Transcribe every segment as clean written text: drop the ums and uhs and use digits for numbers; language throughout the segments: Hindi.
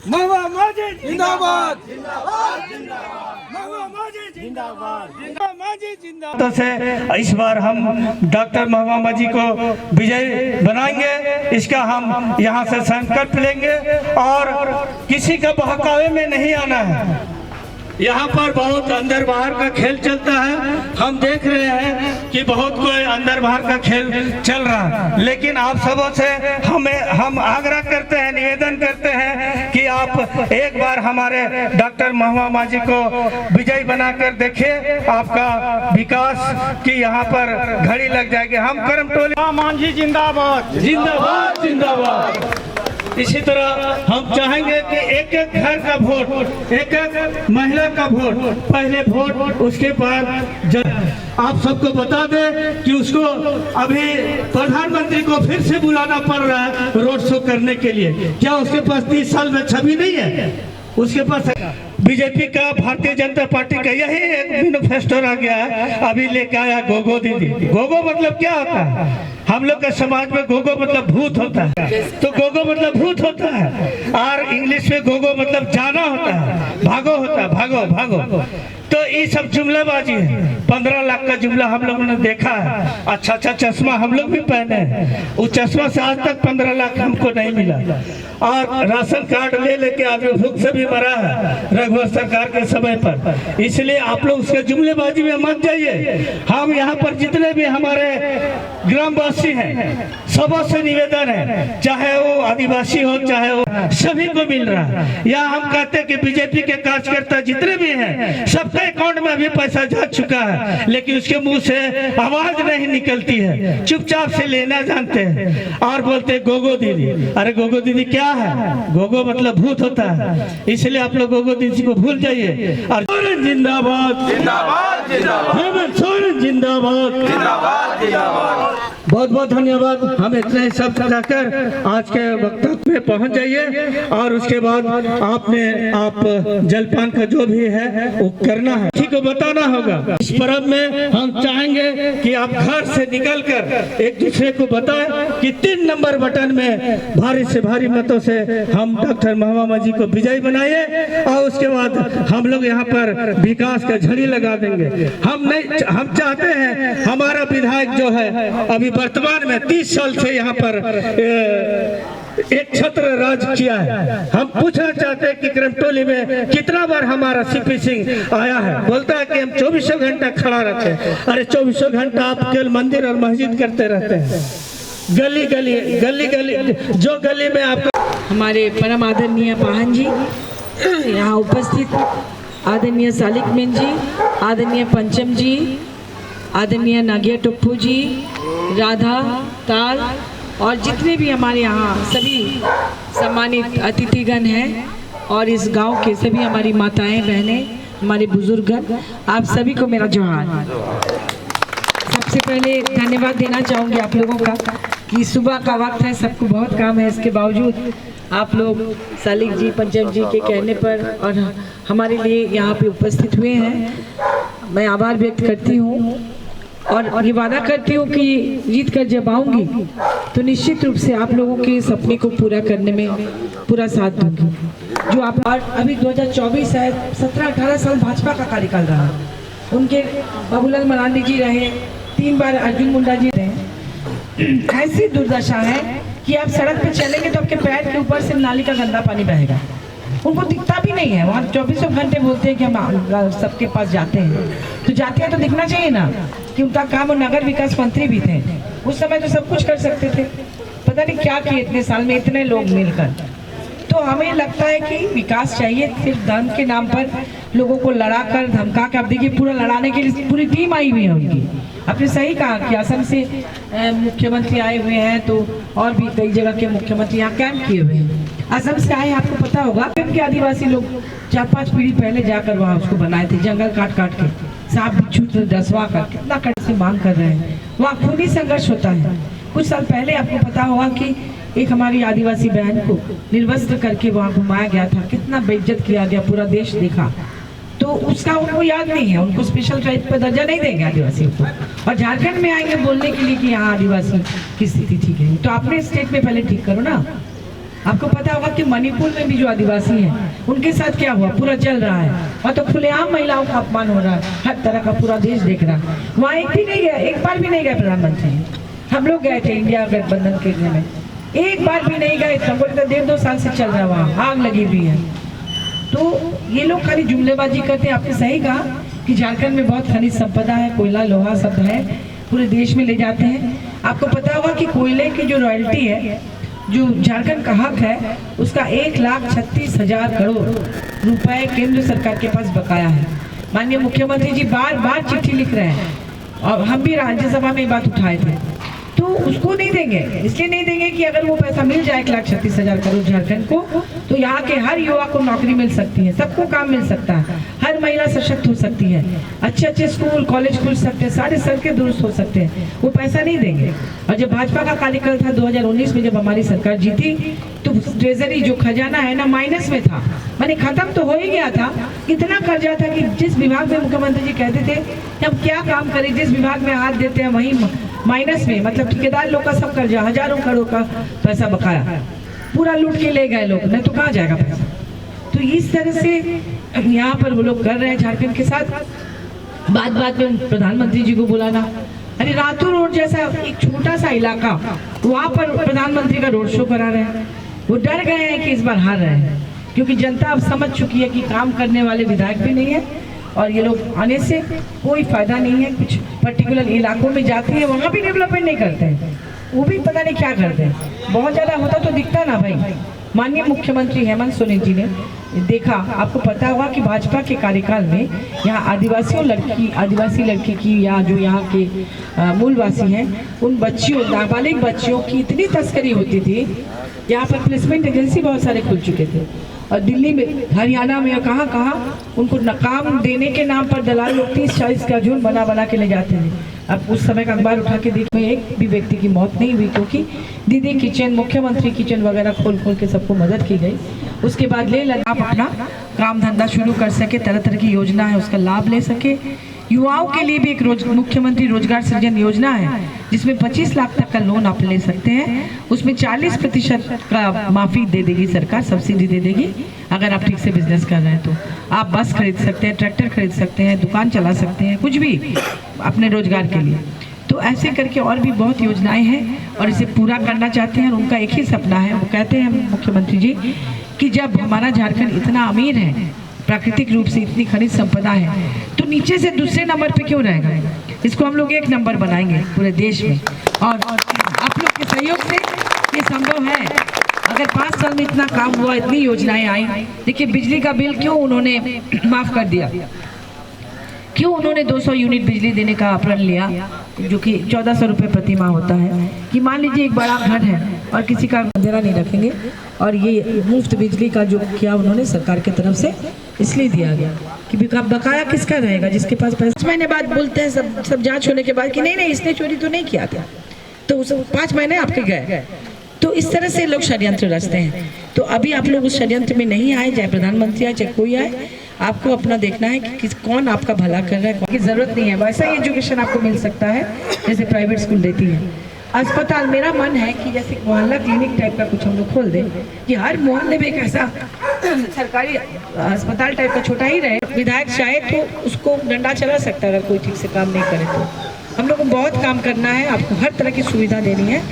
महबूबा मांझी जिंदाबाद, महबूबा मांझी जिंदाबाद, मांझी जिंदाबाद। तो से इस बार हम डॉक्टर महबूबा मांझी को विजय बनाएंगे, इसका हम यहाँ से संकल्प लेंगे और किसी का बहकावे में नहीं आना है। यहाँ पर बहुत अंदर बाहर का खेल चलता है, हम देख रहे हैं कि बहुत कोई अंदर बाहर का खेल चल रहा है, लेकिन आप सबों से हम आग्रह करते हैं, निवेदन करते हैं कि आप एक बार हमारे डॉक्टर महबूबा मांझी को विजयी बनाकर देखिए, आपका विकास की यहाँ पर घड़ी लग जाएगी। हम करमटोली मांझी जिंदाबाद, जिंदाबाद, जिंदाबाद। इसी तरह हम चाहेंगे कि एक एक घर का वोट, एक एक महिला का वोट, पहले वोट उसके बाद आप सबको बता दें कि उसको अभी प्रधानमंत्री को फिर से बुलाना पड़ रहा है रोड शो करने के लिए। क्या उसके पास 30 साल में छवि नहीं है? उसके पास बीजेपी का, भारतीय जनता पार्टी का यही एक मैनिफेस्टो आ गया है, अभी लेके आया गोगो दीदी। गोगो मतलब क्या होता है? हम लोग के समाज में गोगो मतलब भूत होता है, तो गोगो मतलब भूत होता है, और इंग्लिश में गोगो मतलब जाना होता है, भागो होता है, भागो भागो। तो ये सब जुमलाबाजी है। 15 लाख का जुमला हम लोगों ने देखा है। अच्छा अच्छा चश्मा हम लोग भी पहने हैं, उस चश्मा से आज तक 15 लाख हमको नहीं मिला। और राशन कार्ड ले लेके आदमी भूख से भी मरा है रघुवर सरकार के समय पर। इसलिए आप लोग उसके जुमलेबाजी में मत जाइए। हम यहाँ पर जितने भी हमारे ग्रामवासी हैं, सबों से निवेदन है, चाहे वो आदिवासी हो चाहे वो, सभी को मिल रहा है। यहाँ हम कहते हैं कि बीजेपी के कार्यकर्ता जितने भी हैं, सबके अकाउंट में अभी पैसा जा चुका है, लेकिन उसके मुंह से आवाज नहीं निकलती है, चुपचाप से लेना जानते हैं और बोलते हैं गोगो दीदी। अरे गोगो दीदी क्या है? गोगो मतलब भूत होता है, इसलिए आप लोग गोगो दीदी को भूल जाइए। और जिंदाबाद, जिंदाबाद, जिंदाबाद, जिंदाबाद, जिंदाबाद, जिंदाबाद। बहुत बहुत धन्यवाद। हम इतने सब कराकर आज के वक्त में पहुंच जाइए, और उसके बाद आप जलपान का जो भी है वो करना है, किसी को बताना होगा। इस पर्व में हम चाहेंगे कि आप घर से निकलकर एक दूसरे को बताएं कि 3 नंबर बटन में भारी से भारी मतों से हम डॉक्टर महबूबा मांझी को विजयी बनाइए, और उसके बाद हम लोग यहाँ पर विकास का झड़ी लगा देंगे। हम चाहते हैं हमारा विधायक जो है अभी वर्तमान में 30 साल से यहाँ पर एक छत्र राज किया है। हम पूछना चाहते हैं कि करमटोली में कितना बार हमारा सीपी सिंह आया है? बोलता है कि हम 24 घंटा खड़ा रहते हैं। अरे 24 घंटा आप केवल मंदिर और मस्जिद करते रहते हैं, गली गली गली गली जो गली में आपका। हमारे परम आदरणीय पाहन जी यहाँ उपस्थित, आदरणीय सालिक मेन जी, आदरणीय पंचम जी, आदरणीय नागिया टुप्पू जी, राधा ताल, और जितने भी हमारे यहाँ सभी सम्मानित अतिथिगण हैं, और इस गांव के सभी हमारी माताएं बहनें, हमारे बुजुर्गगण, आप सभी को मेरा जोहार। सबसे पहले धन्यवाद देना चाहूँगी आप लोगों का कि सुबह का वक्त है, सबको बहुत काम है, इसके बावजूद आप लोग सालिक जी, पंचम जी के कहने पर और हमारे लिए यहाँ पे उपस्थित हुए हैं। मैं आभार व्यक्त करती हूँ और ये वादा करती हूँ कि जीत कर जब आऊँगी तो निश्चित रूप से आप लोगों के सपने को पूरा करने में पूरा साथ दूंगी। जो आप अभी 2024 है, 17-18 साल भाजपा का कार्यकाल रहा, उनके बाबूलाल मरांडी जी रहे, 3 बार अर्जुन मुंडा जी रहे। ऐसी दुर्दशा है कि आप सड़क पे चलेंगे तो आपके पैर के ऊपर से नाली का गंदा पानी बहेगा। उनको दिखता भी नहीं है, वहाँ 24 घंटे बोलते हैं कि हम सबके पास जाते हैं, तो जाते हैं तो दिखना चाहिए ना कि उनका काम। और नगर विकास मंत्री भी थे उस समय, तो सब कुछ कर सकते थे, पता नहीं क्या किए इतने साल में इतने लोग मिलकर। तो हमें लगता है कि विकास चाहिए, सिर्फ धर्म के नाम पर लोगों को लड़ा कर धमका कर। अब देखिए पूरा लड़ाने के लिए पूरी टीम आई हुई है उनकी। आपने सही कहा कि असम से मुख्यमंत्री आए हुए हैं, तो और भी कई जगह के मुख्यमंत्री यहाँ कैंप किए हुए हैं। असम से आए, आपको पता होगा कि आदिवासी लोग 4-5 पीढ़ी पहले जाकर वहाँ उसको बनाए थे, जंगल काट काट के, सांप बिच्छू डसवा कर, कितना कड़े से मांग कर रहे हैं। वहाँ खूनी संघर्ष होता है। कुछ साल पहले आपको पता होगा कि एक हमारी आदिवासी बहन को निर्वस्त्र करके वहाँ घुमाया गया था, कितना बेइज्जत किया गया, पूरा देश देखा। तो तो उसका उनको याद नहीं है, उनको स्पेशल ट्राइब का दर्जा नहीं देंगे आदिवासियों को, और झारखंड में आएंगे बोलने के लिए कि यहाँ आदिवासी की स्थिति ठीक है। तो अपने स्टेट में पहले ठीक करो ना। आपको पता होगा कि मणिपुर में भी जो आदिवासी हैं उनके साथ क्या हुआ, पूरा चल रहा है, और तो खुलेआम महिलाओं का अपमान हो रहा है, हर तरह का पूरा देश देख रहा है। वहाँ एक भी नहीं गए, एक बार भी नहीं गए प्रधानमंत्री। हम लोग गए थे इंडिया गठबंधन के में, एक बार भी नहीं गए। संकट का 1.5-2 साल से चल रहा है, वहाँ आग लगी हुई है। तो ये लोग खाली जुमलेबाजी करते हैं। आपने सही कहा कि झारखंड में बहुत खनिज संपदा है, कोयला लोहा सब है, पूरे देश में ले जाते हैं। आपको पता होगा कि कोयले की जो रॉयल्टी है, जो झारखंड का हक है, उसका 1,36,000 करोड़ रुपए केंद्र सरकार के पास बकाया है। माननीय मुख्यमंत्री जी बार बार चिट्ठी लिख रहे हैं, और हम भी राज्यसभा में बात उठाए थे। तो उसको नहीं देंगे, इसलिए नहीं देंगे कि अगर वो पैसा मिल जाए 1,36,000 करोड़ झारखंड को, तो यहाँ के हर युवा को नौकरी मिल सकती है, सबको काम मिल सकता है, हर महिला सशक्त हो सकती है, अच्छे अच्छे स्कूल कॉलेज खुल सकते हैं, सारे सड़कें दुरुस्त हो सकते हैं। वो पैसा नहीं देंगे। और जब भाजपा का कार्यकाल था 2019 में, जब हमारी सरकार जीती, तो ट्रेजरी जो खजाना है ना माइनस में था, माने खत्म तो हो ही गया था। इतना कर्जा था कि जिस विभाग में मुख्यमंत्री जी कहते थे कि हम क्या काम करें, जिस विभाग में हाथ देते हैं वहीं माइनस में, मतलब ठेकेदार लोग का सब कर्जा, हजारों करोड़ का पैसा बकाया, पूरा लूट के ले गए लोग, नहीं तो कहाँ जाएगा पैसा। तो इस तरह से यहाँ पर वो लोग कर रहे हैं झारखंड के साथ। बात बात में प्रधानमंत्री जी को बुलाना, अरे रातू रोड जैसा एक छोटा सा इलाका, वहाँ पर प्रधानमंत्री का रोड शो करा रहे हैं। वो डर गए हैं कि इस बार हार रहे हैं, क्योंकि जनता अब समझ चुकी है कि काम करने वाले विधायक भी नहीं है, और ये लोग आने से कोई फायदा नहीं है। कुछ पर्टिकुलर इलाकों में जाते हैं, वहाँ भी डेवलपमेंट नहीं करते हैं, वो भी पता नहीं क्या करते हैं। बहुत ज़्यादा होता तो दिखता ना भाई। माननीय मुख्यमंत्री हेमंत सोरेन जी ने देखा, आपको पता होगा कि भाजपा के कार्यकाल में यहाँ आदिवासी लड़की की, या जो यहाँ के मूलवासी हैं, उन बच्चियों, नाबालिग बच्चियों की इतनी तस्करी होती थी। यहाँ पर प्लेसमेंट एजेंसी बहुत सारे खुल चुके थे, और दिल्ली में, हरियाणा में, कहाँ उनको काम देने के नाम पर दलाल लोग 30-40 का झुंड बना के ले जाते थे। अब उस समय का अखबार उठा के देखो, एक भी व्यक्ति की मौत नहीं हुई, क्योंकि दीदी किचन, मुख्यमंत्री किचन वगैरह खोल के सबको मदद की गई। उसके बाद आप अपना काम धंधा शुरू कर सके, तरह तरह की योजना है उसका लाभ ले सके। युवाओं के लिए भी एक मुख्यमंत्री रोजगार सृजन योजना है, जिसमें 25 लाख तक का लोन आप ले सकते हैं। उसमें 40% का माफी दे देगी सरकार, सब्सिडी दे देगी। अगर आप ठीक से बिजनेस कर रहे हैं तो आप बस खरीद सकते हैं, ट्रैक्टर खरीद सकते हैं, दुकान चला सकते हैं, कुछ भी अपने रोजगार के लिए। तो ऐसे करके और भी बहुत योजनाएं हैं, और इसे पूरा करना चाहते हैं। और उनका एक ही सपना है, वो कहते हैं मुख्यमंत्री जी कि जब हमारा झारखंड इतना अमीर है, प्राकृतिक रूप से इतनी खनिज संपदा है, तो नीचे से दूसरे नंबर पे क्यों रहेगा, इसको हम लोग 1 नंबर बनाएंगे पूरे देश में। और आप लोग के सहयोग से ये संभव है। अगर 5 साल में इतना काम हुआ, इतनी योजनाएं आई। देखिए बिजली का बिल क्यों उन्होंने माफ कर दिया, क्यों उन्होंने 200 यूनिट बिजली देने का प्रण लिया, जो कि 1400 रुपये प्रति माह होता है। कि मान लीजिए एक बड़ा घर है और किसी का अंधेरा नहीं रखेंगे, और ये मुफ्त बिजली का जो किया उन्होंने सरकार की तरफ से, इसलिए दिया गया कि बकाया किसका रहेगा, जिसके पास पैसा। 5 महीने बाद बोलते हैं सब जांच होने के बाद कि नहीं इसने चोरी तो नहीं किया था, तो उस 5 महीने आपके गए। तो इस तरह से लोग षड्यंत्र रचते हैं। तो अभी आप लोग उस षड्यंत्र में नहीं आए, चाहे प्रधानमंत्री आए चाहे कोई आए, आपको अपना देखना है कि कौन आपका भला कर रहा है, की जरूरत नहीं है। वैसा ही एजुकेशन आपको मिल सकता है जैसे प्राइवेट स्कूल देती है। अस्पताल, मेरा मन है कि जैसे मोहल्ला क्लिनिक टाइप का कुछ हम लोग खोल दें, कि हर मोहल्ले में एक ऐसा सरकारी अस्पताल टाइप का छोटा ही रहे। विधायक चाहे तो उसको डंडा चला सकता है, अगर कोई ठीक से काम नहीं करे तो। हम लोग को बहुत काम करना है, आपको हर तरह की सुविधा देनी है,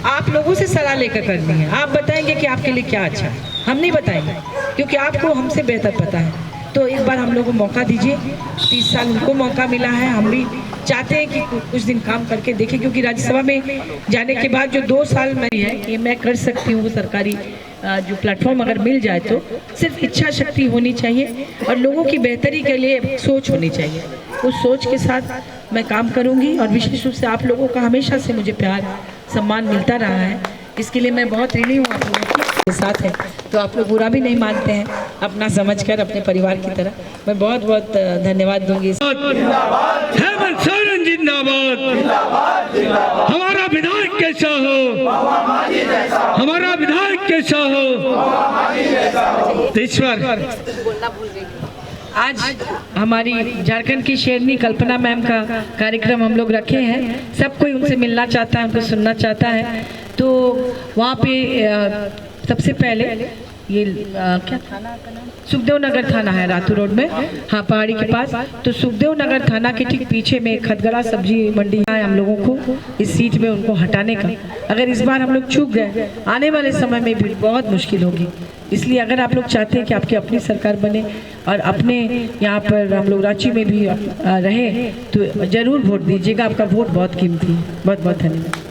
आप लोगों से सलाह लेकर करनी है। आप बताएंगे कि आपके लिए क्या अच्छा है, हम नहीं बताएंगे, क्योंकि आपको हमसे बेहतर पता है। तो एक बार हम लोग को मौका दीजिए, 30 साल उनको मौका मिला है, हम भी चाहते हैं कि कुछ दिन काम करके देखें, क्योंकि राज्यसभा में जाने के बाद जो 2 साल में है कि मैं कर सकती हूँ, वो सरकारी जो प्लेटफॉर्म अगर मिल जाए तो सिर्फ इच्छा शक्ति होनी चाहिए और लोगों की बेहतरी के लिए सोच होनी चाहिए। उस सोच के साथ मैं काम करूँगी, और विशेष रूप से आप लोगों का हमेशा से मुझे प्यार सम्मान मिलता रहा है, इसके लिए मैं बहुत ऋणी हूँ आप लोगों के साथ है। तो आप लोग बुरा भी नहीं मानते हैं, अपना समझकर अपने परिवार की तरह। मैं बहुत बहुत धन्यवाद दूंगी। हेमंत सोरेन जिंदाबाद, हमारा विधायक कैसा हो, हमारा विधायक कैसा हो। ईश्वर आज हमारी झारखंड की शेरनी कल्पना मैम का कार्यक्रम हम लोग रखे हैं। सब कोई उनसे मिलना चाहता है, उनको सुनना चाहता है। तो वहाँ पे सबसे पहले ये क्या थाना का नाम, सुखदेव नगर थाना है रातू रोड में, हाँ पहाड़ी के पास। तो सुखदेव नगर थाना के ठीक पीछे में खदगड़ा सब्जी मंडी है। हम लोगों को इस सीट में उनको हटाने का, अगर इस बार हम लोग चूक गए, आने वाले समय में भी बहुत मुश्किल होगी। इसलिए अगर आप लोग चाहते हैं कि आपकी अपनी सरकार बने और अपने यहाँ पर हम लोग रांची में भी रहे, तो ज़रूर वोट दीजिएगा। आपका वोट बहुत कीमती है। बहुत बहुत धन्यवाद।